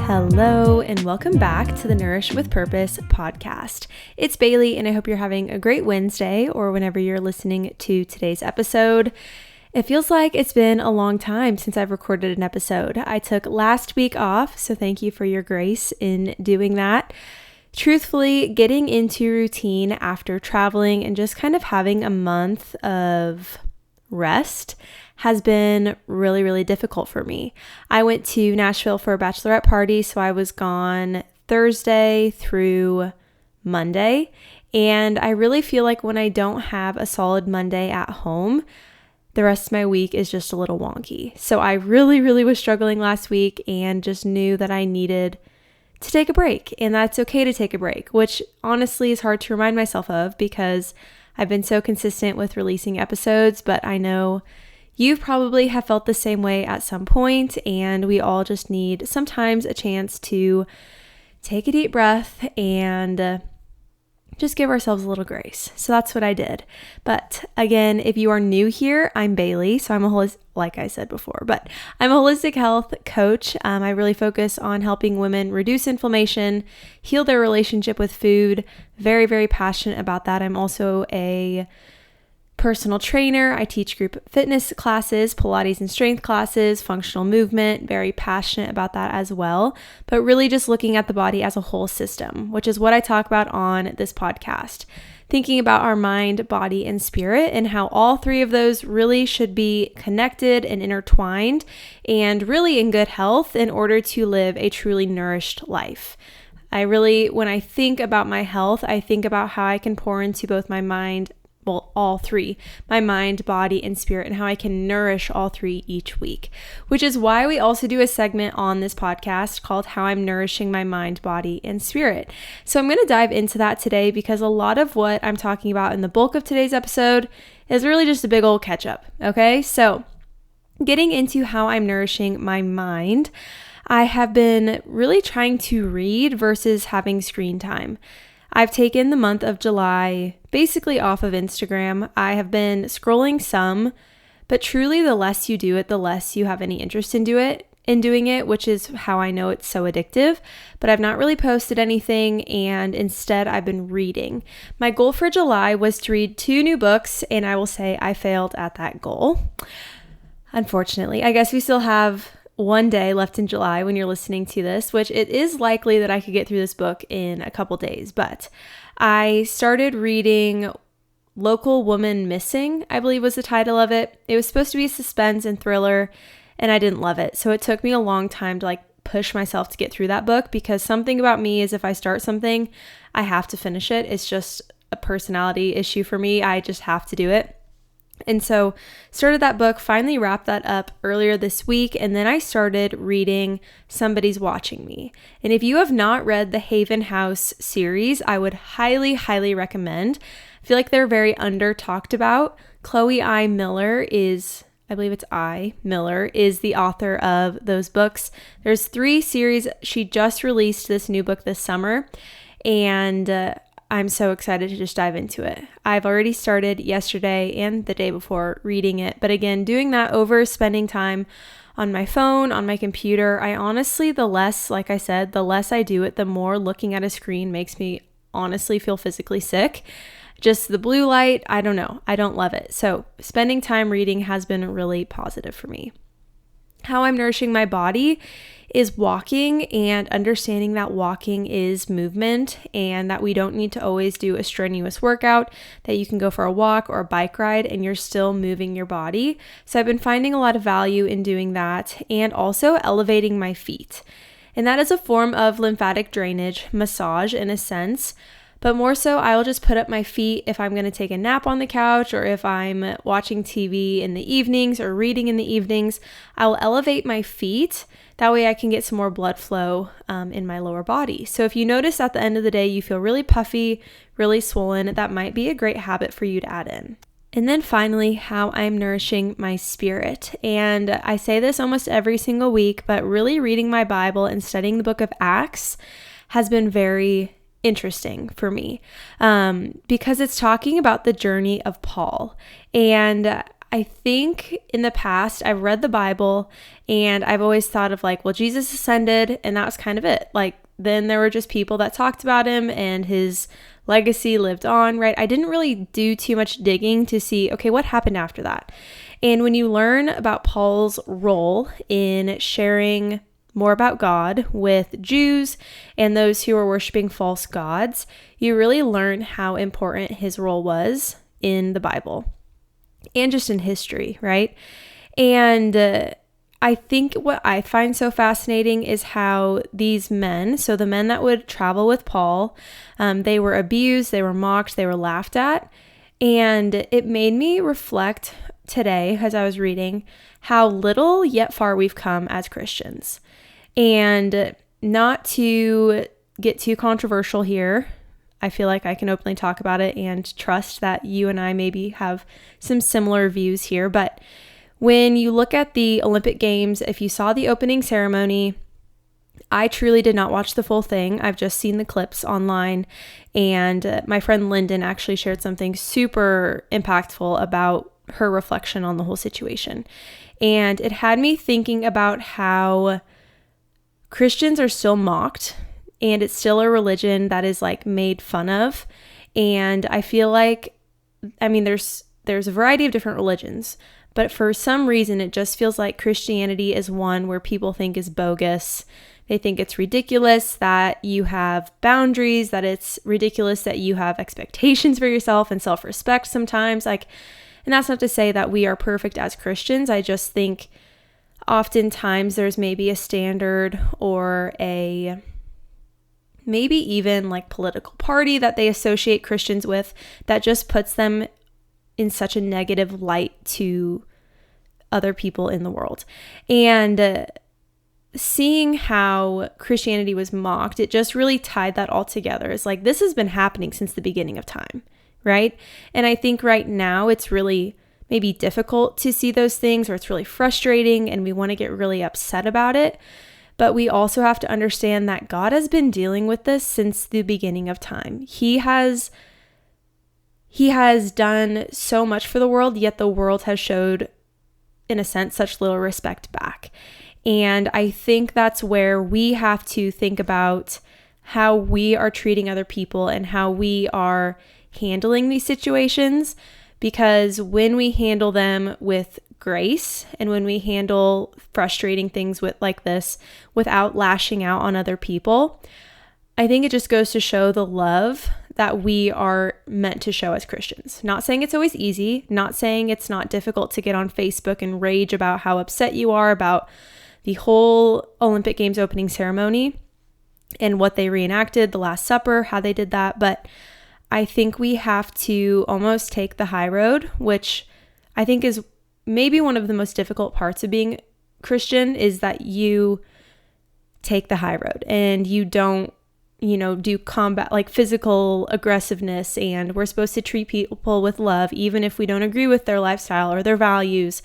Hello, and welcome back to the Nourish with Purpose podcast. It's Bailey, and I hope you're having a great Wednesday or whenever you're listening to today's episode. It feels like it's been a long time since I've recorded an episode. I took last week off, so thank you for your grace in doing that. Truthfully, getting into routine after traveling and just kind of having a month of rest has been really, really difficult for me. I went to Nashville for a bachelorette party, so I was gone Thursday through Monday, and I really feel like when I don't have a solid Monday at home, the rest of my week is just a little wonky. So I really, really was struggling last week and just knew that I needed to take a break, and that's okay to take a break, which honestly is hard to remind myself of because I've been so consistent with releasing episodes, but I know you probably have felt the same way at some point, and we all just need sometimes a chance to take a deep breath and just give ourselves a little grace. So that's what I did. But again, if you are new here, I'm Bailey. So I'm a holistic health coach. I really focus on helping women reduce inflammation, heal their relationship with food. Very, very passionate about that. I'm also a personal trainer. I teach group fitness classes, Pilates and strength classes, functional movement, very passionate about that as well, but really just looking at the body as a whole system, which is what I talk about on this podcast. Thinking about our mind, body, and spirit and how all three of those really should be connected and intertwined and really in good health in order to live a truly nourished life. When I think about my health, I think about how I can pour into both my mind, all three, my mind, body, and spirit, and how I can nourish all three each week, which is why we also do a segment on this podcast called How I'm Nourishing My Mind, Body, and Spirit. So I'm going to dive into that today because a lot of what I'm talking about in the bulk of today's episode is really just a big old catch up. Okay. So getting into how I'm nourishing my mind, I have been really trying to read versus having screen time. I've taken the month of July basically off of Instagram. I have been scrolling some, but truly the less you do it, the less you have any interest in doing it, which is how I know it's so addictive. But I've not really posted anything, and instead I've been reading. My goal for July was to read 2 new books, and I will say I failed at that goal. Unfortunately, I guess we still have one day left in July when you're listening to this, which it is likely that I could get through this book in a couple days, but I started reading Local Woman Missing, I believe was the title of it. It was supposed to be a suspense and thriller, and I didn't love it. So it took me a long time to push myself to get through that book because something about me is if I start something, I have to finish it. It's just a personality issue for me. I just have to do it. And so started that book, finally wrapped that up earlier this week, and then I started reading Somebody's Watching Me. And if you have not read the Haven House series, I would highly, highly recommend. I feel like they're very under talked about. Chloe I. Miller is the author of those books. There's 3 series. She just released this new book this summer, and I'm so excited to just dive into it. I've already started yesterday and the day before reading it. But again, doing that over spending time on my phone, on my computer, I honestly, the less I do it, the more looking at a screen makes me honestly feel physically sick. Just the blue light, I don't know. I don't love it. So spending time reading has been really positive for me. How I'm nourishing my body is walking and understanding that walking is movement and that we don't need to always do a strenuous workout, that you can go for a walk or a bike ride and you're still moving your body. So I've been finding a lot of value in doing that and also elevating my feet. And that is a form of lymphatic drainage, massage in a sense. But more so, I'll just put up my feet if I'm going to take a nap on the couch or if I'm watching TV in the evenings or reading in the evenings. I will elevate my feet. That way I can get some more blood flow in my lower body. So if you notice at the end of the day you feel really puffy, really swollen, that might be a great habit for you to add in. And then finally, how I'm nourishing my spirit. And I say this almost every single week, but really reading my Bible and studying the book of Acts has been very interesting for me because it's talking about the journey of Paul. And I think in the past, I've read the Bible and I've always thought of like, well, Jesus ascended and that was kind of it. Like, then there were just people that talked about him and his legacy lived on, right? I didn't really do too much digging to see, okay, what happened after that? And when you learn about Paul's role in sharing more about God with Jews and those who were worshiping false gods, you really learn how important his role was in the Bible and just in history, right? And I think what I find so fascinating is how these men, so the men that would travel with Paul, they were abused, they were mocked, they were laughed at. And it made me reflect today as I was reading how little yet far we've come as Christians. And not to get too controversial here, I feel like I can openly talk about it and trust that you and I maybe have some similar views here. But when you look at the Olympic Games, if you saw the opening ceremony, I truly did not watch the full thing. I've just seen the clips online. And my friend Lyndon actually shared something super impactful about her reflection on the whole situation. And it had me thinking about how Christians are still mocked. And it's still a religion that is like made fun of. And I feel like, I mean, there's a variety of different religions, but for some reason, it just feels like Christianity is one where people think is bogus. They think it's ridiculous that you have boundaries, that it's ridiculous that you have expectations for yourself and self-respect sometimes. Like, and that's not to say that we are perfect as Christians. I just think oftentimes there's maybe a standard or maybe even like political party that they associate Christians with that just puts them in such a negative light to other people in the world. And seeing how Christianity was mocked, it just really tied that all together. It's like, this has been happening since the beginning of time, right? And I think right now it's really maybe difficult to see those things, or it's really frustrating and we want to get really upset about it. But we also have to understand that God has been dealing with this since the beginning of time. He has done so much for the world, yet the world has showed, in a sense, such little respect back. And I think that's where we have to think about how we are treating other people and how we are handling these situations. Because when we handle them with grace and when we handle frustrating things like this without lashing out on other people, I think it just goes to show the love that we are meant to show as Christians. Not saying it's always easy, not saying it's not difficult to get on Facebook and rage about how upset you are about the whole Olympic Games opening ceremony and what they reenacted, the Last Supper, how they did that. But I think we have to almost take the high road, which I think is maybe one of the most difficult parts of being Christian, is that you take the high road and you don't, do combat, like physical aggressiveness, and we're supposed to treat people with love, even if we don't agree with their lifestyle or their values.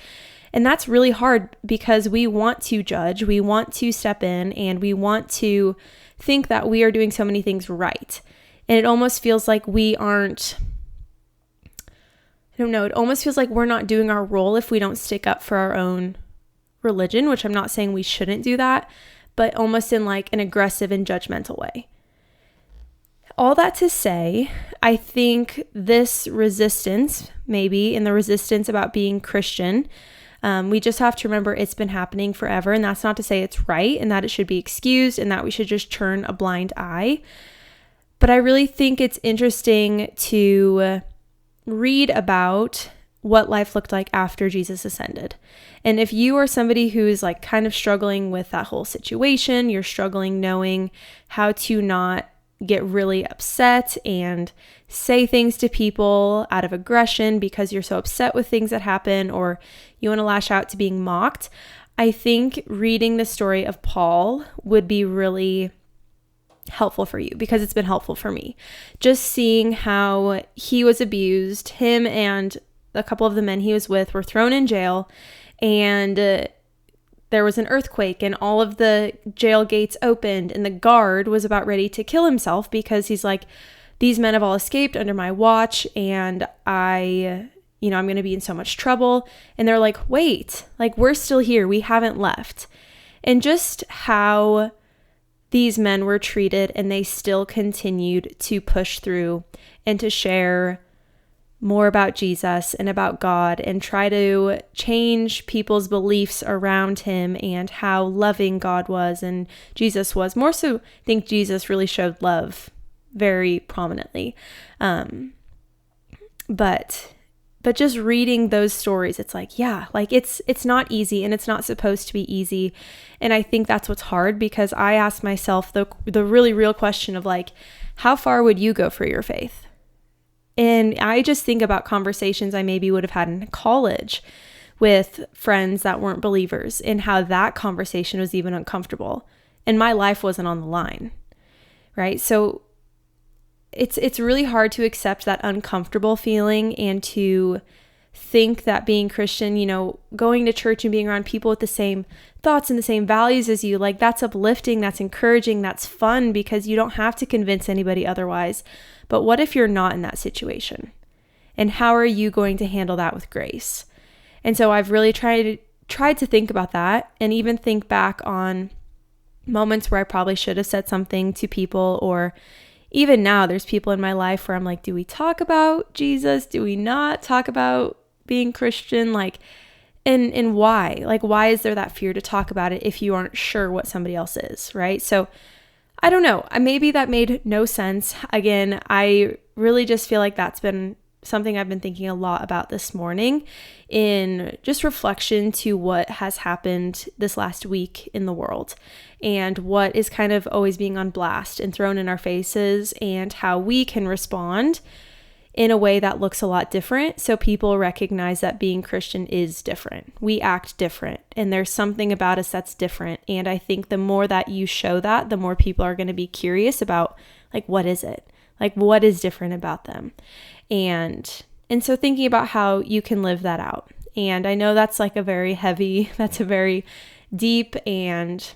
And that's really hard because we want to judge, we want to step in, and we want to think that we are doing so many things right. And it almost feels like we aren't, it almost feels like we're not doing our role if we don't stick up for our own religion, which I'm not saying we shouldn't do that, but almost in like an aggressive and judgmental way. All that to say, I think this resistance, maybe in the resistance about being Christian, we just have to remember it's been happening forever. And that's not to say it's right and that it should be excused and that we should just turn a blind eye. But I really think it's interesting to read about what life looked like after Jesus ascended. And if you are somebody who is like kind of struggling with that whole situation, you're struggling knowing how to not get really upset and say things to people out of aggression because you're so upset with things that happen, or you want to lash out to being mocked, I think reading the story of Paul would be really helpful for you, because it's been helpful for me. Just seeing how he was abused, him and a couple of the men he was with were thrown in jail, and there was an earthquake and all of the jail gates opened and the guard was about ready to kill himself because he's like, these men have all escaped under my watch and I'm going to be in so much trouble. And they're like, wait, like we're still here. We haven't left. And just how these men were treated, and they still continued to push through and to share more about Jesus and about God and try to change people's beliefs around him and how loving God was and Jesus was. More so, I think Jesus really showed love very prominently. But just reading those stories, it's like, yeah, like it's not easy and it's not supposed to be easy. And I think that's what's hard, because I ask myself the really real question of like, how far would you go for your faith? And I just think about conversations I maybe would have had in college with friends that weren't believers and how that conversation was even uncomfortable and my life wasn't on the line, right? So it's really hard to accept that uncomfortable feeling and to think that being Christian, going to church and being around people with the same thoughts and the same values as you, like that's uplifting, that's encouraging, that's fun because you don't have to convince anybody otherwise. But what if you're not in that situation? And how are you going to handle that with grace? And so I've really tried to think about that and even think back on moments where I probably should have said something to people, or even now there's people in my life where I'm like, do we talk about Jesus? Do we not talk about being Christian? Like, and why? Like, why is there that fear to talk about it if you aren't sure what somebody else is, right? So I don't know. Maybe that made no sense. Again, I really just feel like that's been something I've been thinking a lot about this morning in just reflection to what has happened this last week in the world and what is kind of always being on blast and thrown in our faces, and how we can respond in a way that looks a lot different. So people recognize that being Christian is different. We act different and there's something about us that's different. And I think the more that you show that, the more people are going to be curious about like, what is it? Like, what is different about them? And so thinking about how you can live that out. And I know that's like a very deep and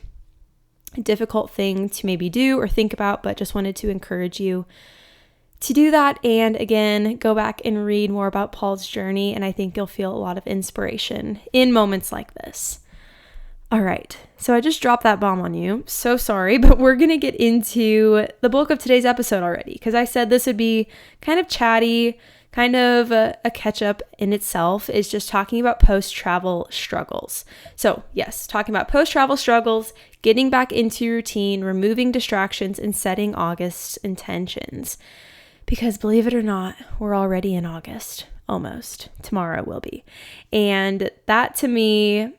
difficult thing to maybe do or think about, but just wanted to encourage you to do that. And again, go back and read more about Paul's journey. And I think you'll feel a lot of inspiration in moments like this. All right. So I just dropped that bomb on you. So sorry, but we're going to get into the bulk of today's episode already, because I said this would be kind of chatty, kind of a catch up in itself, is just talking about post-travel struggles. So yes, talking about post-travel struggles, getting back into routine, removing distractions, and setting August's intentions. Because believe it or not, we're already in August, almost. Tomorrow will be. And that to me,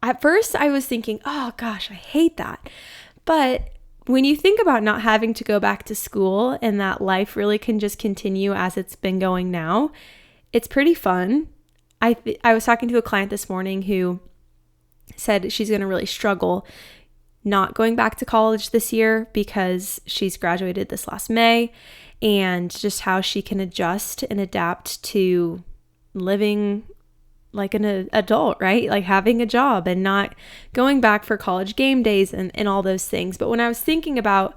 at first I was thinking, oh gosh, I hate that. But when you think about not having to go back to school and that life really can just continue as it's been going now, it's pretty fun. I was talking to a client this morning who said she's going to really struggle not going back to college this year because she's graduated this last May, and just how she can adjust and adapt to living like an adult, right? Like having a job and not going back for college game days and all those things. But when I was thinking about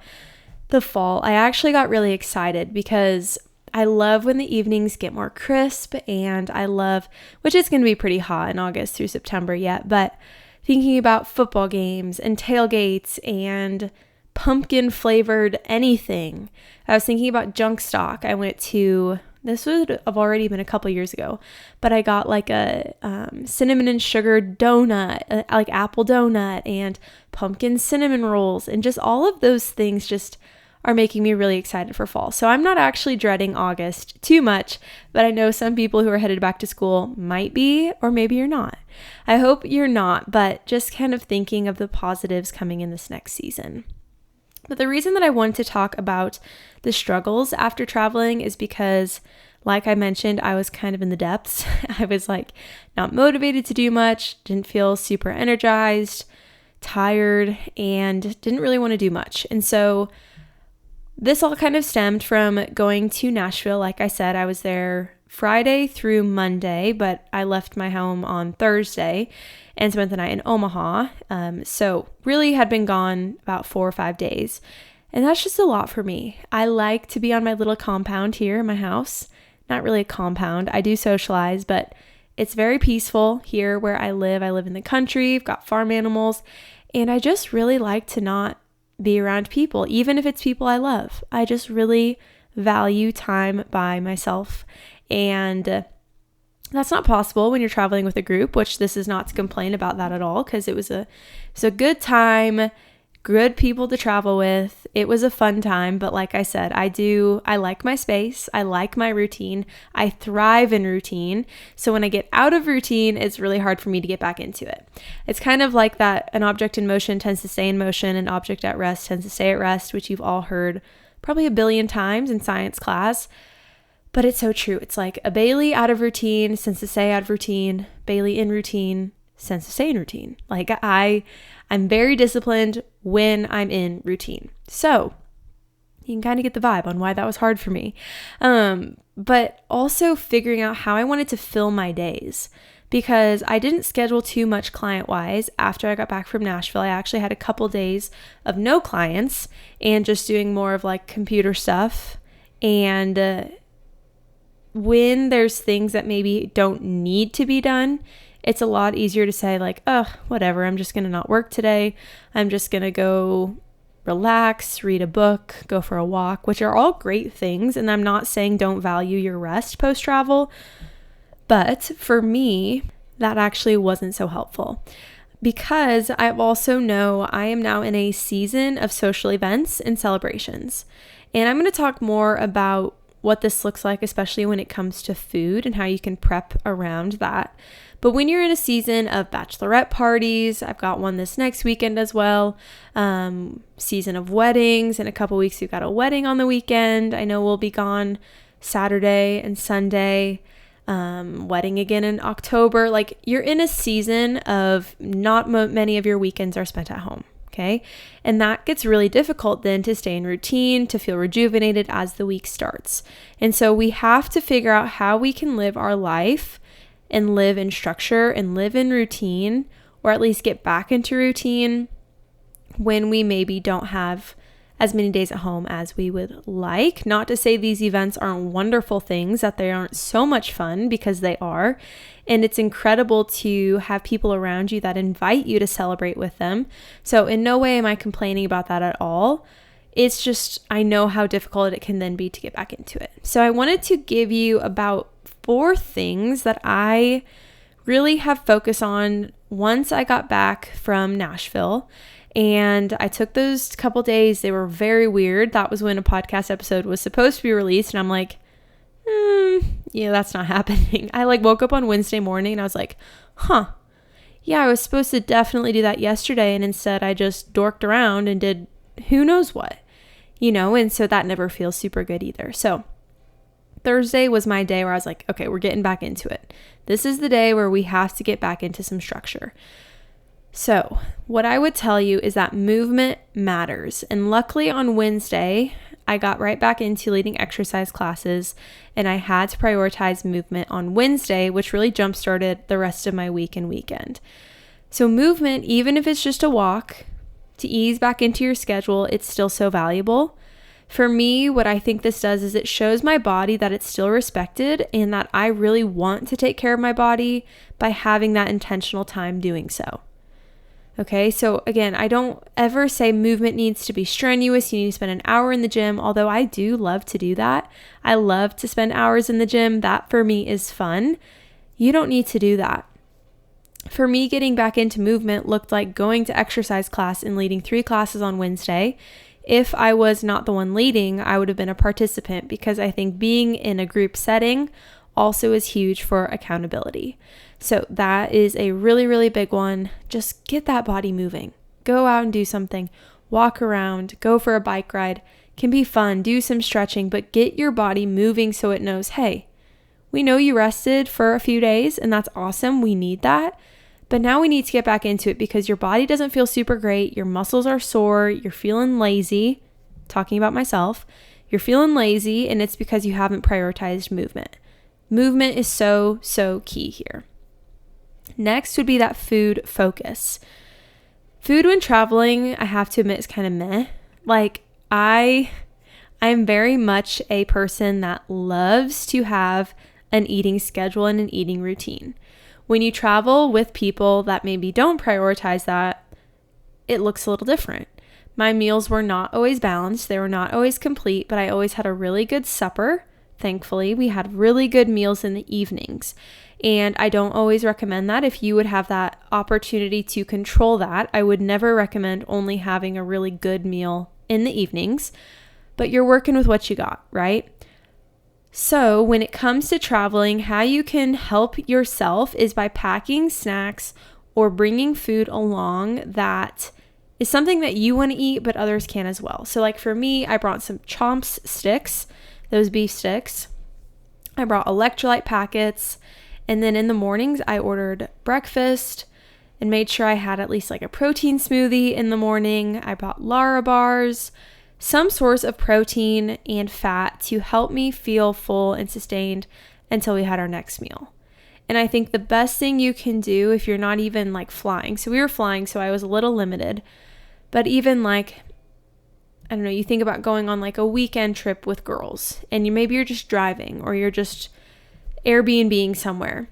the fall, I actually got really excited because I love when the evenings get more crisp, and I love, which is going to be pretty hot in August through September yet, but thinking about football games and tailgates and pumpkin flavored anything. I was thinking about junk stock. I went to, this would have already been a couple years ago, but I got like a cinnamon and sugar donut, like apple donut, and pumpkin cinnamon rolls, and just all of those things just are making me really excited for fall. So I'm not actually dreading August too much, but I know some people who are headed back to school might be, or maybe you're not. I hope you're not, but just kind of thinking of the positives coming in this next season. But the reason that I wanted to talk about the struggles after traveling is because, like I mentioned, I was kind of in the depths. I was like not motivated to do much, didn't feel super energized, tired, and didn't really want to do much. And so this all kind of stemmed from going to Nashville. Like I said, I was there Friday through Monday, but I left my home on Thursday and spent the night in Omaha. So really had been gone about 4 or 5 days. And that's just a lot for me. I like to be on my little compound here in my house. Not really a compound. I do socialize, but it's very peaceful here where I live. I live in the country. I've got farm animals. And I just really like to not be around people, even if it's people I love. I just really value time by myself. And that's not possible when you're traveling with a group, which this is not to complain about that at all, because it was a good time, good people to travel with. It was a fun time, but like I said, I like my space. I like my routine. I thrive in routine. So when I get out of routine, it's really hard for me to get back into it. It's kind of like that an object in motion tends to stay in motion, an object at rest tends to stay at rest, which you've all heard probably a billion times in science class. But it's so true. It's like a Bailey out of routine, sense to stay out of routine, Bailey in routine, sense to stay in routine. Like I'm very disciplined when I'm in routine. So you can kind of get the vibe on why that was hard for me. But also figuring out how I wanted to fill my days, because I didn't schedule too much client-wise after I got back from Nashville. I actually had a couple days of no clients and just doing more of like computer stuff. And when there's things that maybe don't need to be done, it's a lot easier to say like, oh, whatever, I'm just going to not work today. I'm just going to go relax, read a book, go for a walk, which are all great things. And I'm not saying don't value your rest post-travel. But for me, that actually wasn't so helpful, because I also know I am now in a season of social events and celebrations. And I'm going to talk more about what this looks like, especially when it comes to food and how you can prep around that. But when you're in a season of bachelorette parties, I've got one this next weekend as well, season of weddings. In a couple weeks, we've got a wedding on the weekend. I know we'll be gone Saturday and Sunday, wedding again in October. Like, you're in a season of not many of your weekends are spent at home. Okay. And that gets really difficult then to stay in routine, to feel rejuvenated as the week starts. And so we have to figure out how we can live our life and live in structure and live in routine, or at least get back into routine when we maybe don't have as many days at home as we would like. Not to say these events aren't wonderful things, that they aren't so much fun, because they are. And it's incredible to have people around you that invite you to celebrate with them. So in no way am I complaining about that at all. It's just, I know how difficult it can then be to get back into it. So I wanted to give you about 4 things that I really have focused on once I got back from Nashville. And I took those couple days. They were very weird. That was when a podcast episode was supposed to be released. And I'm like, yeah, that's not happening. I woke up on Wednesday morning and I was like, yeah, I was supposed to definitely do that yesterday. And instead I just dorked around and did who knows what, and so that never feels super good either. So Thursday was my day where I was like, okay, we're getting back into it. This is the day where we have to get back into some structure. So what I would tell you is that movement matters. And luckily on Wednesday, I got right back into leading exercise classes, and I had to prioritize movement on Wednesday, which really jump-started the rest of my week and weekend. So movement, even if it's just a walk, to ease back into your schedule, it's still so valuable. For me, what I think this does is it shows my body that it's still respected and that I really want to take care of my body by having that intentional time doing so. Okay, so again, I don't ever say movement needs to be strenuous. You need to spend an hour in the gym, although I do love to do that. I love to spend hours in the gym. That for me is fun. You don't need to do that. For me, getting back into movement looked like going to exercise class and leading 3 classes on Wednesday. If I was not the one leading, I would have been a participant, because I think being in a group setting also is huge for accountability. So that is a really, really big one. Just get that body moving. Go out and do something. Walk around. Go for a bike ride. It can be fun. Do some stretching, but get your body moving so it knows, hey, we know you rested for a few days and that's awesome. We need that. But now we need to get back into it, because your body doesn't feel super great. Your muscles are sore. You're feeling lazy. Talking about myself. You're feeling lazy, and it's because you haven't prioritized movement. Movement is so, so key here. Next would be that food focus. Food when traveling, I have to admit, is kind of meh. Like, I'm very much a person that loves to have an eating schedule and an eating routine. When you travel with people that maybe don't prioritize that, it looks a little different. My meals were not always balanced. They were not always complete, but I always had a really good supper. Thankfully, we had really good meals in the evenings. And I don't always recommend that. If you would have that opportunity to control that, I would never recommend only having a really good meal in the evenings, but you're working with what you got, right? So when it comes to traveling, how you can help yourself is by packing snacks or bringing food along that is something that you want to eat, but others can as well. So like for me, I brought some Chomps sticks, those beef sticks. I brought electrolyte packets. And then in the mornings, I ordered breakfast and made sure I had at least like a protein smoothie in the morning. I bought Lara bars, some source of protein and fat to help me feel full and sustained until we had our next meal. And I think the best thing you can do if you're not even like flying, so we were flying, so I was a little limited, but even like, I don't know, you think about going on like a weekend trip with girls and maybe you're just driving or you're just Airbnb-ing somewhere.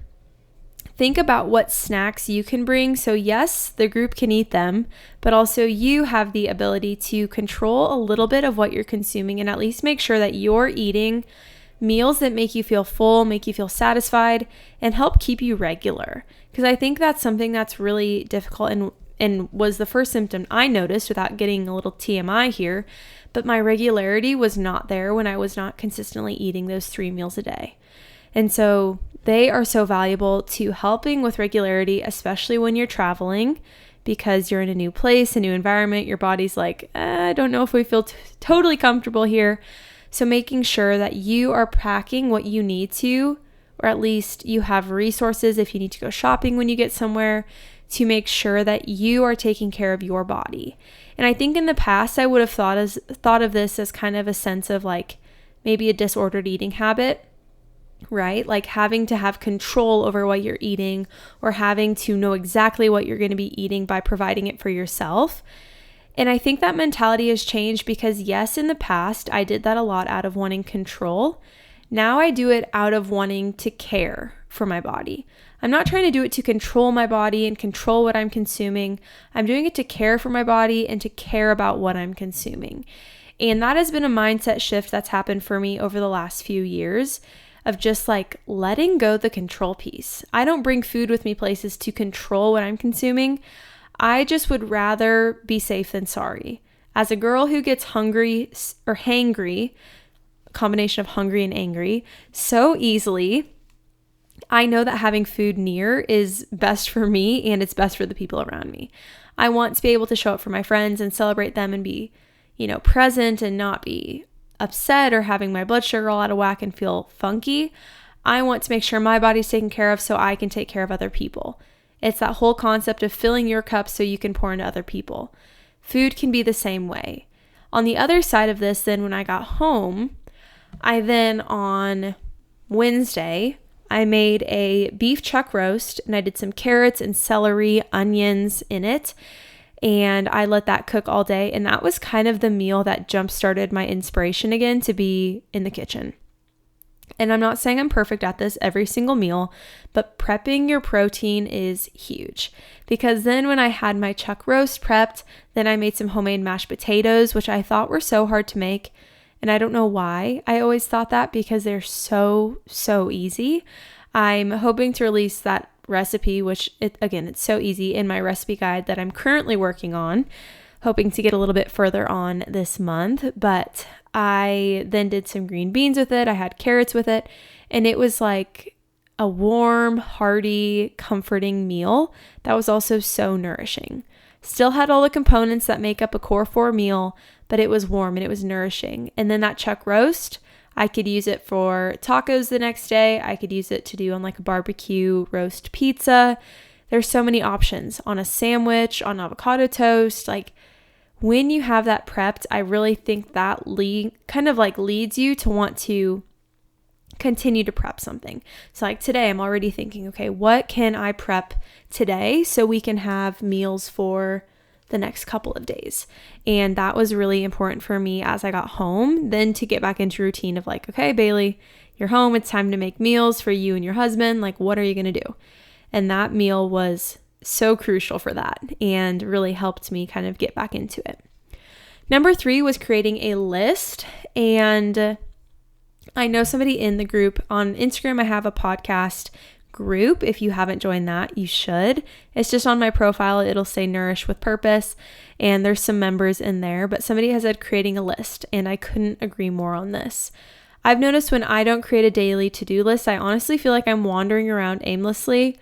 Think about what snacks you can bring. So yes, the group can eat them, but also you have the ability to control a little bit of what you're consuming and at least make sure that you're eating meals that make you feel full, make you feel satisfied, and help keep you regular. Because I think that's something that's really difficult and was the first symptom I noticed without getting a little TMI here, but my regularity was not there when I was not consistently eating those 3 meals a day. And so they are so valuable to helping with regularity, especially when you're traveling, because you're in a new place, a new environment. Your body's like, I don't know if we feel totally comfortable here. So making sure that you are packing what you need to, or at least you have resources if you need to go shopping when you get somewhere, to make sure that you are taking care of your body. And I think in the past, I would have thought of this as kind of a sense of like maybe a disordered eating habit, right? Like having to have control over what you're eating or having to know exactly what you're going to be eating by providing it for yourself. And I think that mentality has changed because yes, in the past, I did that a lot out of wanting control. Now I do it out of wanting to care for my body. I'm not trying to do it to control my body and control what I'm consuming. I'm doing it to care for my body and to care about what I'm consuming. And that has been a mindset shift that's happened for me over the last few years, of just like letting go the control piece. I don't bring food with me places to control what I'm consuming. I just would rather be safe than sorry. As a girl who gets hungry or hangry, combination of hungry and angry, so easily, I know that having food near is best for me and it's best for the people around me. I want to be able to show up for my friends and celebrate them and be, present and not be upset or having my blood sugar all out of whack and feel funky. I want to make sure my body's taken care of so I can take care of other people. It's that whole concept of filling your cup so you can pour into other people. Food can be the same way. On the other side of this, then when I got home, I then on Wednesday, I made a beef chuck roast and I did some carrots and celery, onions in it. And I let that cook all day. And that was kind of the meal that jump-started my inspiration again to be in the kitchen. And I'm not saying I'm perfect at this every single meal, but prepping your protein is huge. Because then when I had my chuck roast prepped, then I made some homemade mashed potatoes, which I thought were so hard to make. And I don't know why I always thought that, because they're so, so easy. I'm hoping to release that recipe, which it's so easy, in my recipe guide that I'm currently working on, hoping to get a little bit further on this month. But I then did some green beans with it. I had carrots with it, and it was like a warm, hearty, comforting meal that was also so nourishing. Still had all the components that make up a core 4 meal, but it was warm and it was nourishing. And then that chuck roast, I could use it for tacos the next day. I could use it to do on like a barbecue roast pizza. There's so many options on a sandwich, on avocado toast. Like when you have that prepped, I really think that leads you to want to continue to prep something. So like today, I'm already thinking, okay, what can I prep today so we can have meals for the next couple of days? And that was really important for me as I got home, then to get back into routine of like, okay, Bailey, you're home. It's time to make meals for you and your husband. Like, what are you going to do? And that meal was so crucial for that and really helped me kind of get back into it. Number 3 was creating a list. And I know somebody in the group on Instagram, I have a podcast group. If you haven't joined that, you should. It's just on my profile. It'll say Nourish with Purpose, and there's some members in there, but somebody has said creating a list, and I couldn't agree more on this. I've noticed when I don't create a daily to-do list, I honestly feel like I'm wandering around aimlessly.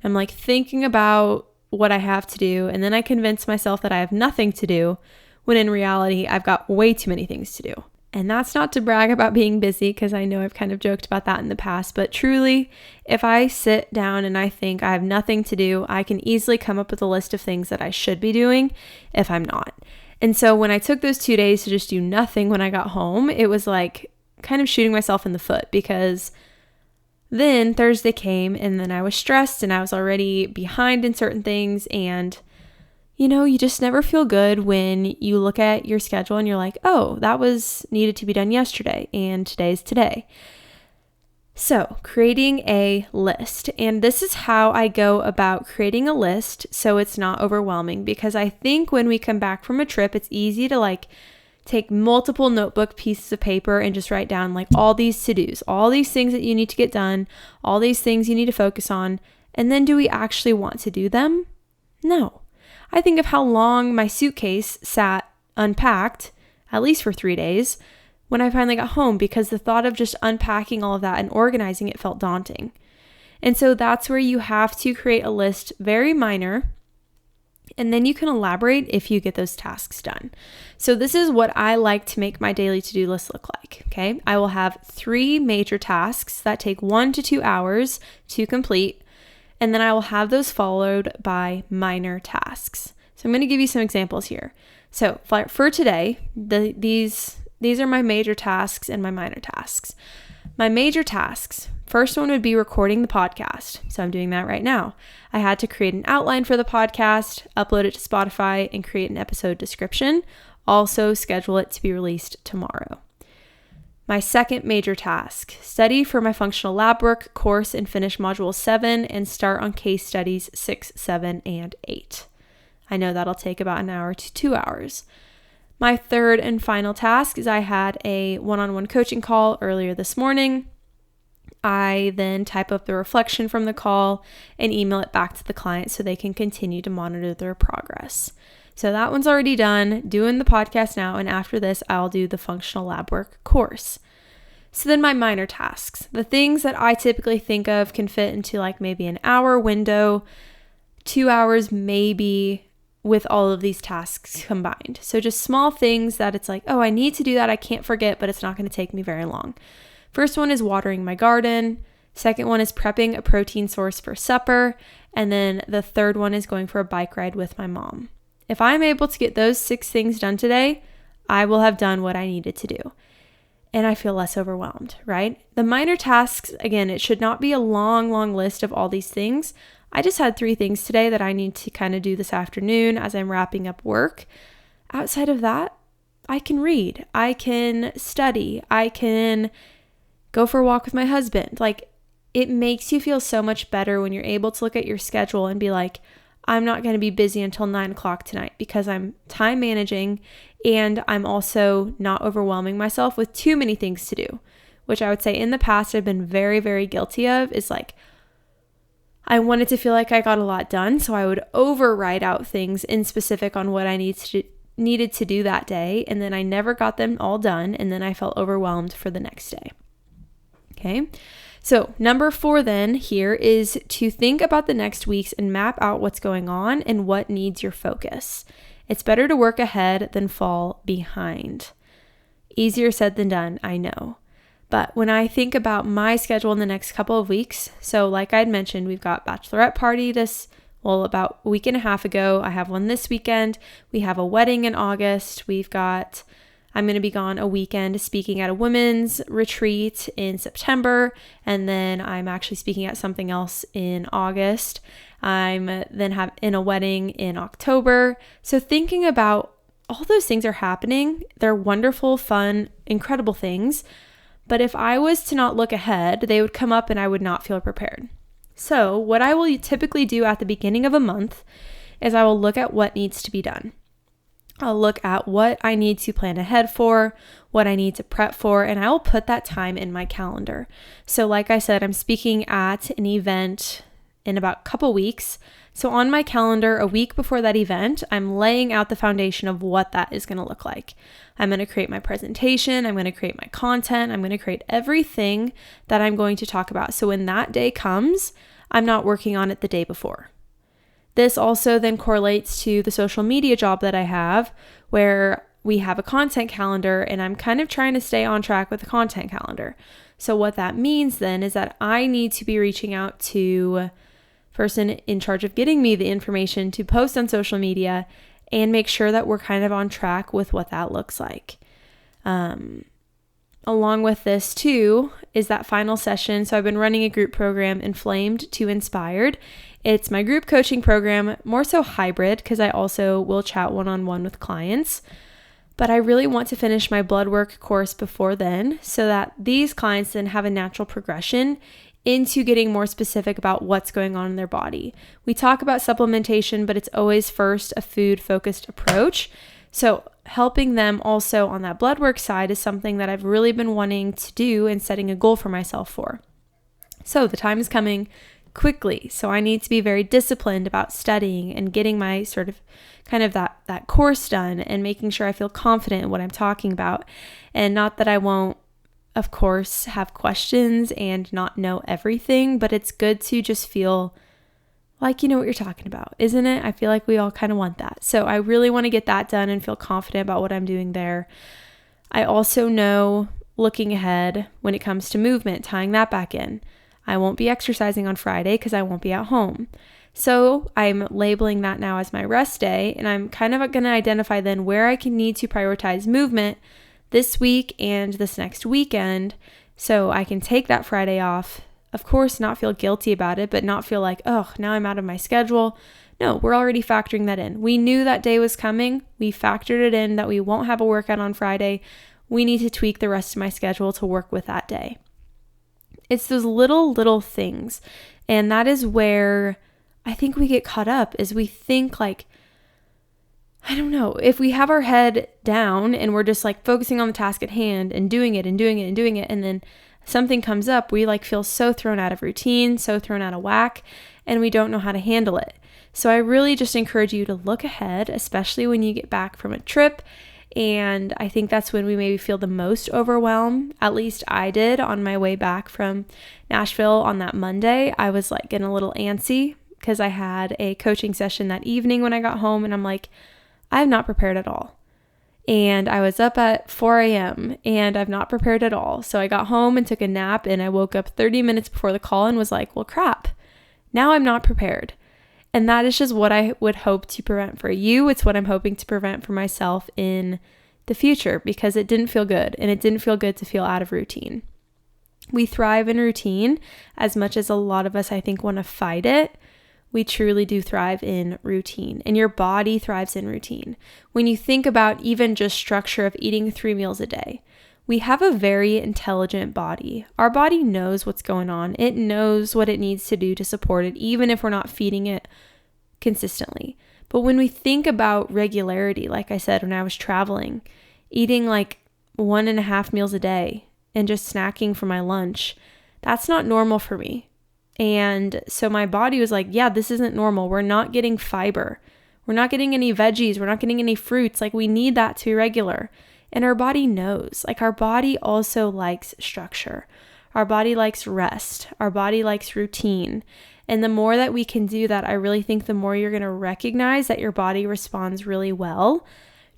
I'm like thinking about what I have to do, and then I convince myself that I have nothing to do, when in reality, I've got way too many things to do. And that's not to brag about being busy, because I know I've kind of joked about that in the past, but truly, if I sit down and I think I have nothing to do, I can easily come up with a list of things that I should be doing if I'm not. And so when I took those 2 days to just do nothing when I got home, it was like kind of shooting myself in the foot, because then Thursday came and then I was stressed and I was already behind in certain things. And you just never feel good when you look at your schedule and you're like, oh, that was needed to be done yesterday and today's today. So creating a list, and this is how I go about creating a list so it's not overwhelming, because I think when we come back from a trip, it's easy to like take multiple notebook pieces of paper and just write down like all these to-dos, all these things that you need to get done, all these things you need to focus on. And then do we actually want to do them? No. I think of how long my suitcase sat unpacked, at least for 3 days, when I finally got home, because the thought of just unpacking all of that and organizing it felt daunting. And so that's where you have to create a list, very minor, and then you can elaborate if you get those tasks done. So this is what I like to make my daily to-do list look like, okay? I will have 3 major tasks that take 1 to 2 hours to complete, and then I will have those followed by minor tasks. So I'm going to give you some examples here. So for today, these are my major tasks and my minor tasks. My major tasks, first one would be recording the podcast. So I'm doing that right now. I had to create an outline for the podcast, upload it to Spotify, and create an episode description. Also schedule it to be released tomorrow. My second major task, study for my functional lab work course and finish module 7 and start on case studies 6, 7, and 8. I know that'll take about an hour to 2 hours. My third and final task is I had a one-on-one coaching call earlier this morning. I then type up the reflection from the call and email it back to the client so they can continue to monitor their progress. So that one's already done, doing the podcast now, and after this, I'll do the functional lab work course. So then my minor tasks, the things that I typically think of can fit into like maybe an hour window, 2 hours maybe, with all of these tasks combined. So just small things that it's like, oh, I need to do that, I can't forget, but it's not going to take me very long. First one is watering my garden. Second one is prepping a protein source for supper. And then the third one is going for a bike ride with my mom. If I'm able to get those 6 things done today, I will have done what I needed to do. And I feel less overwhelmed, right? The minor tasks, again, it should not be a long, long list of all these things. I just had 3 things today that I need to kind of do this afternoon as I'm wrapping up work. Outside of that, I can read, I can study, I can go for a walk with my husband. Like, it makes you feel so much better when you're able to look at your schedule and be like, I'm not going to be busy until 9 o'clock tonight, because I'm time managing and I'm also not overwhelming myself with too many things to do, which I would say in the past I've been very, very guilty of, is like, I wanted to feel like I got a lot done, so I would overwrite out things in specific on what I needed to do that day, and then I never got them all done, and then I felt overwhelmed for the next day. Okay, so number 4 then here is to think about the next weeks and map out what's going on and what needs your focus. It's better to work ahead than fall behind. Easier said than done, I know. But when I think about my schedule in the next couple of weeks, so like I'd mentioned, we've got bachelorette party about a week and a half ago. I have one this weekend. We have a wedding in August. We've got I'm going to be gone a weekend speaking at a women's retreat in September, and then I'm actually speaking at something else in August. I'm then in a wedding in October. So thinking about all those things are happening. They're wonderful, fun, incredible things. But if I was to not look ahead, they would come up and I would not feel prepared. So what I will typically do at the beginning of a month is I will look at what needs to be done. I'll look at what I need to plan ahead for, what I need to prep for, and I will put that time in my calendar. So like I said, I'm speaking at an event in about a couple weeks. So on my calendar, a week before that event, I'm laying out the foundation of what that is going to look like. I'm going to create my presentation. I'm going to create my content. I'm going to create everything that I'm going to talk about. So when that day comes, I'm not working on it the day before. This also then correlates to the social media job that I have, where we have a content calendar and I'm kind of trying to stay on track with the content calendar. So what that means then is that I need to be reaching out to person in charge of getting me the information to post on social media and make sure that we're kind of on track with what that looks like. Along with this too is that final session. So I've been running a group program, Inflamed to Inspired. It's my group coaching program, more so hybrid, because I also will chat one-on-one with clients. But I really want to finish my blood work course before then so that these clients then have a natural progression into getting more specific about what's going on in their body. We talk about supplementation, but it's always first a food-focused approach. So helping them also on that blood work side is something that I've really been wanting to do and setting a goal for myself for. So the time is coming quickly. So I need to be very disciplined about studying and getting my sort of kind of that course done and making sure I feel confident in what I'm talking about. And not that I won't, of course, have questions and not know everything, but it's good to just feel like you know what you're talking about, isn't it? I feel like we all kind of want that. So I really want to get that done and feel confident about what I'm doing there. I also know looking ahead when it comes to movement, tying that back in. I won't be exercising on Friday because I won't be at home. So I'm labeling that now as my rest day, and I'm kind of going to identify then where I can need to prioritize movement this week and this next weekend so I can take that Friday off. Of course, not feel guilty about it, but not feel like, oh, now I'm out of my schedule. No, we're already factoring that in. We knew that day was coming. We factored it in that we won't have a workout on Friday. We need to tweak the rest of my schedule to work with that day. It's those little things. And that is where I think we get caught up is we think like, I don't know, if we have our head down and we're just like focusing on the task at hand and doing it, and then something comes up, we like feel so thrown out of routine, so thrown out of whack, and we don't know how to handle it. So I really just encourage you to look ahead, especially when you get back from a trip. And I think that's when we maybe feel the most overwhelmed. At least I did on my way back from Nashville on that Monday. I was like getting a little antsy because I had a coaching session that evening when I got home, and I'm like, I'm not prepared at all. And I was up at 4 a.m. and I've not prepared at all. So I got home and took a nap, and I woke up 30 minutes before the call and was like, well, crap, now I'm not prepared. And that is just what I would hope to prevent for you. It's what I'm hoping to prevent for myself in the future, because it didn't feel good, and it didn't feel good to feel out of routine. We thrive in routine as much as a lot of us, I think, want to fight it. We truly do thrive in routine, and your body thrives in routine. When you think about even just structure of eating 3 meals a day, we have a very intelligent body. Our body knows what's going on. It knows what it needs to do to support it, even if we're not feeding it consistently. But when we think about regularity, like I said, when I was traveling, eating like 1.5 meals a day and just snacking for my lunch, that's not normal for me. And so my body was like, yeah, this isn't normal. We're not getting fiber. We're not getting any veggies. We're not getting any fruits. Like, we need that to be regular. And our body knows. Like, our body also likes structure. Our body likes rest. Our body likes routine. And the more that we can do that, I really think the more you're going to recognize that your body responds really well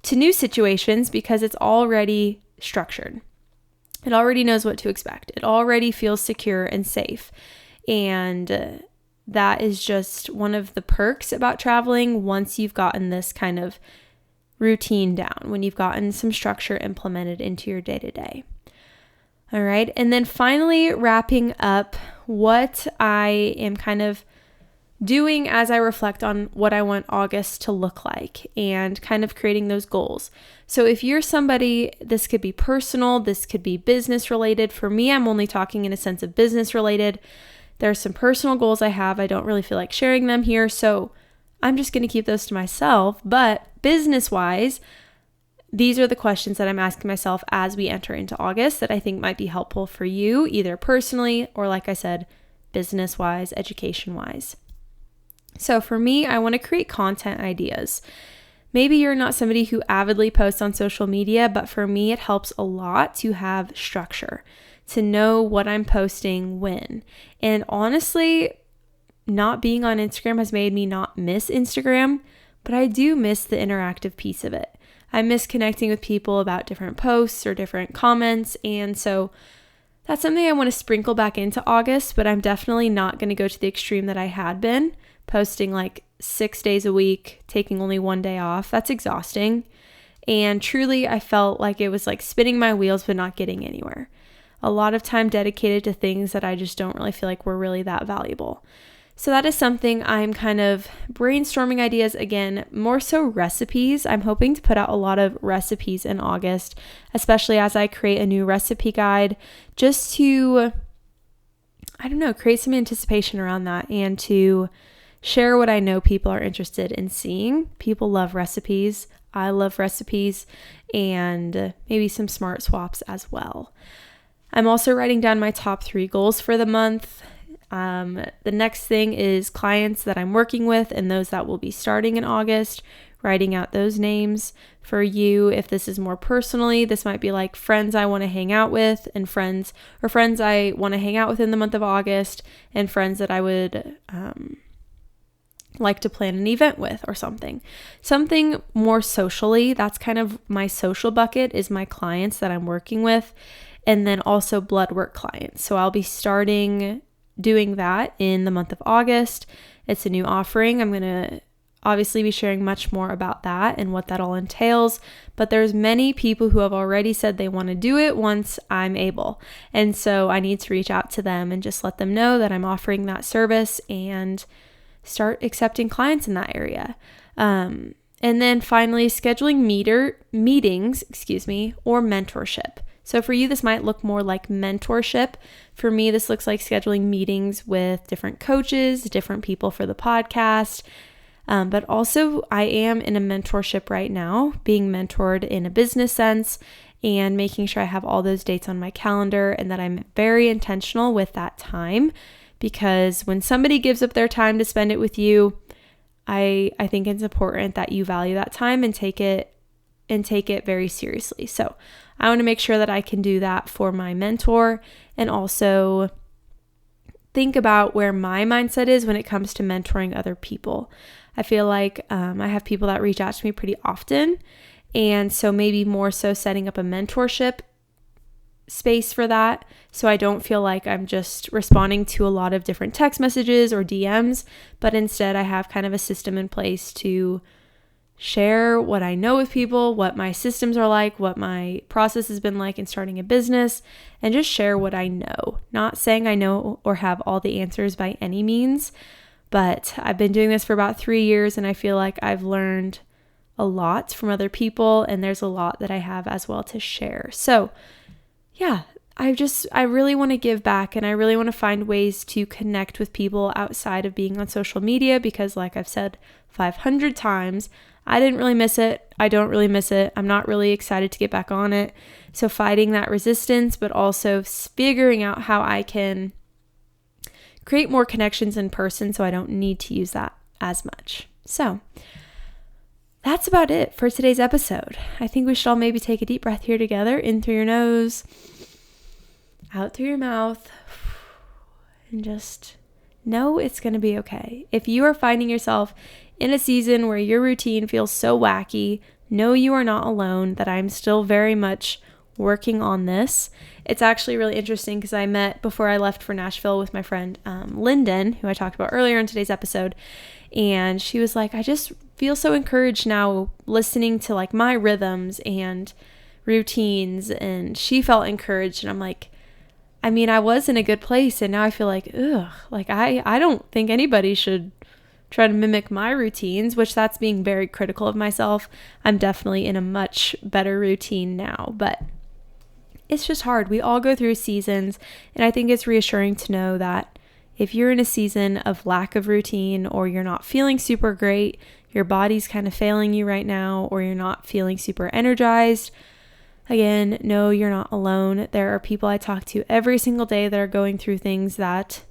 to new situations because it's already structured. It already knows what to expect. It already feels secure and safe. And that is just one of the perks about traveling once you've gotten this kind of routine down, when you've gotten some structure implemented into your day-to-day. All right. And then finally, wrapping up what I am kind of doing as I reflect on what I want August to look like and kind of creating those goals. So if you're somebody, this could be personal, this could be business related. For me, I'm only talking in a sense of business related. There are some personal goals I have. I don't really feel like sharing them here, so I'm just going to keep those to myself. But business-wise, these are the questions that I'm asking myself as we enter into August that I think might be helpful for you, either personally or, like I said, business-wise, education-wise. So for me, I want to create content ideas. Maybe you're not somebody who avidly posts on social media, but for me, it helps a lot to have structure, to know what I'm posting when. And honestly, not being on Instagram has made me not miss Instagram, but I do miss the interactive piece of it. I miss connecting with people about different posts or different comments. And so that's something I want to sprinkle back into August, but I'm definitely not going to go to the extreme that I had been, posting like 6 days a week, taking only one day off. That's exhausting. And truly, I felt like it was like spinning my wheels, but not getting anywhere. A lot of time dedicated to things that I just don't really feel like were really that valuable. So that is something I'm kind of brainstorming ideas again, more so recipes. I'm hoping to put out a lot of recipes in August, especially as I create a new recipe guide, just to, create some anticipation around that and to share what I know people are interested in seeing. People love recipes. I love recipes, and maybe some smart swaps as well. I'm also writing down my top 3 goals for the month. The next thing is clients that I'm working with and those that will be starting in August, writing out those names. For you, if this is more personally, this might be like friends I want to hang out with and friends I want to hang out with in the month of August, and friends that I would like to plan an event with or something more socially. That's kind of my social bucket, is my clients that I'm working with, and then also blood work clients. So I'll be starting doing that in the month of August. It's a new offering. I'm going to obviously be sharing much more about that and what that all entails, but there's many people who have already said they want to do it once I'm able. And so I need to reach out to them and just let them know that I'm offering that service and start accepting clients in that area. And then finally, scheduling meetings, or mentorship. So for you, this might look more like mentorship. For me, this looks like scheduling meetings with different coaches, different people for the podcast. But also, I am in a mentorship right now, being mentored in a business sense, and making sure I have all those dates on my calendar and that I'm very intentional with that time. Because when somebody gives up their time to spend it with you, I think it's important that you value that time and take it very seriously. So I want to make sure that I can do that for my mentor, and also think about where my mindset is when it comes to mentoring other people. I feel like I have people that reach out to me pretty often, and so maybe more so setting up a mentorship space for that, so I don't feel like I'm just responding to a lot of different text messages or DMs, but instead I have kind of a system in place to share what I know with people, what my systems are like, what my process has been like in starting a business, and just share what I know. Not saying I know or have all the answers by any means, but I've been doing this for about 3 years, and I feel like I've learned a lot from other people, and there's a lot that I have as well to share. So yeah, I really want to give back, and I really want to find ways to connect with people outside of being on social media, because like I've said 500 times, I didn't really miss it. I don't really miss it. I'm not really excited to get back on it. So fighting that resistance, but also figuring out how I can create more connections in person so I don't need to use that as much. So that's about it for today's episode. I think we should all maybe take a deep breath here together, in through your nose, out through your mouth, and just know it's going to be okay. If you are finding yourself in a season where your routine feels so wacky, know you are not alone, that I'm still very much working on this. It's actually really interesting because I met before I left for Nashville with my friend Lyndon, who I talked about earlier in today's episode, and she was like, I just feel so encouraged now listening to like my rhythms and routines, and she felt encouraged, and I'm like, I mean, I was in a good place, and now I feel like, like I don't think anybody should try to mimic my routines, which that's being very critical of myself. I'm definitely in a much better routine now, but it's just hard. We all go through seasons, and I think it's reassuring to know that if you're in a season of lack of routine, or you're not feeling super great, your body's kind of failing you right now, or you're not feeling super energized, again, no, you're not alone. There are people I talk to every single day that are going through things that,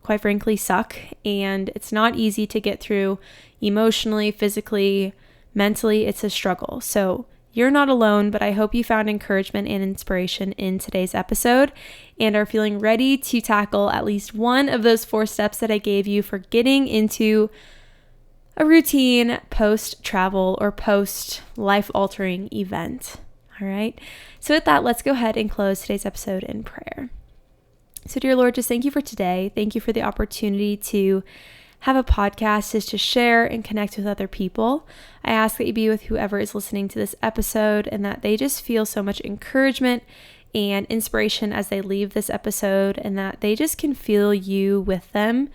quite frankly, suck, and it's not easy to get through emotionally, physically, mentally. It's a struggle. So you're not alone, but I hope you found encouragement and inspiration in today's episode and are feeling ready to tackle at least one of those 4 steps that I gave you for getting into a routine post-travel or post-life-altering event. All right. So with that, let's go ahead and close today's episode in prayer. So dear Lord, just thank you for today. Thank you for the opportunity to have a podcast just to share and connect with other people. I ask that you be with whoever is listening to this episode, and that they just feel so much encouragement and inspiration as they leave this episode, and that they just can feel you with them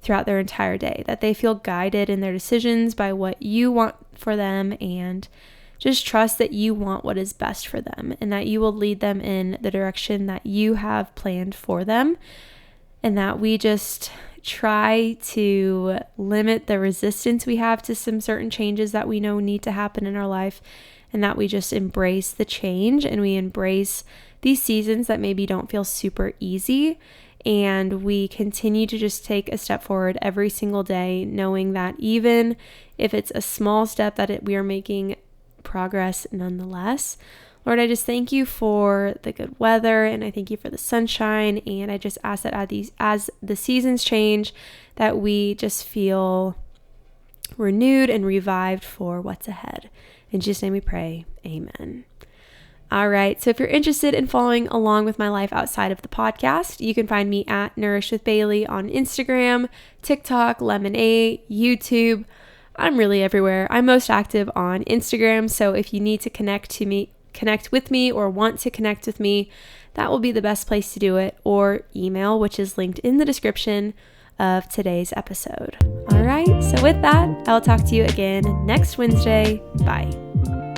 throughout their entire day, that they feel guided in their decisions by what you want for them, and just trust that you want what is best for them, and that you will lead them in the direction that you have planned for them, and that we just try to limit the resistance we have to some certain changes that we know need to happen in our life, and that we just embrace the change, and we embrace these seasons that maybe don't feel super easy, and we continue to just take a step forward every single day, knowing that even if it's a small step, that we are making progress nonetheless. Lord, I just thank you for the good weather, and I thank you for the sunshine, and I just ask that as the seasons change, that we just feel renewed and revived for what's ahead. In Jesus' name we pray, amen. All right, so if you're interested in following along with my life outside of the podcast, you can find me at Nourish with Bailey on Instagram, TikTok, Lemonade, YouTube. I'm really everywhere. I'm most active on Instagram, so if you need to connect with me or want to connect with me, that will be the best place to do it, or email, which is linked in the description of today's episode. All right, so with that, I'll talk to you again next Wednesday. Bye.